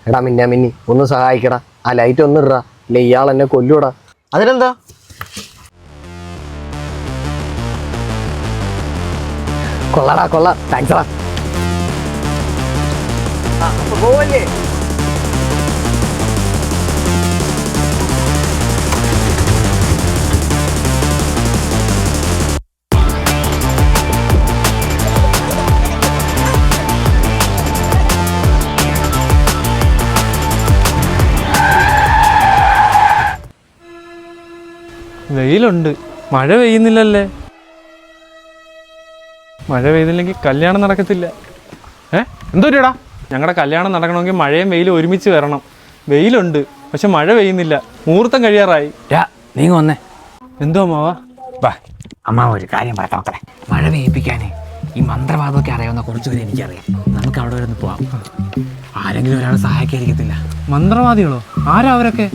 എടാ മിന്നി ഒന്ന് സഹായിക്കടാ, ആ ലൈറ്റ് ഒന്ന് ഇടാ, ഇല്ല ഇയാൾ എന്നെ കൊല്ലൂടാ. അതിനെന്താ? കൊള്ളാ, താങ്ക്സ് ടാ. പോവല്ലേ? വെയിലുണ്ട്, മഴ പെയ്യുന്നില്ലല്ലേ. മഴ പെയ്തില്ലെങ്കിൽ കല്യാണം നടക്കത്തില്ല. എന്തോടാ, ഞങ്ങളുടെ കല്യാണം നടക്കണമെങ്കിൽ മഴയും വെയിലും ഒരുമിച്ച് വരണം. വെയിലുണ്ട് പക്ഷെ മഴ പെയ്യുന്നില്ല, മുഹൂർത്തം കഴിയാറായി. നീ വന്നേ. എന്തോ അമ്മാവാ? വാ അമ്മ, ഒരു കാര്യം പറയാം മക്കളെ. മഴ പെയ്യിപ്പിക്കാനേ ഈ മന്ത്രവാദമൊക്കെ അറിയാവുന്ന കുറച്ച് പേര് എനിക്കറിയാം. നമുക്ക് അവിടെ വരെ ഒന്ന് പോവാം. ആരെങ്കിലും ഒരാൾ സഹായിക്കാതിരിക്കത്തില്ല. മന്ത്രവാദികളോ? ആരാ അവരൊക്കെ?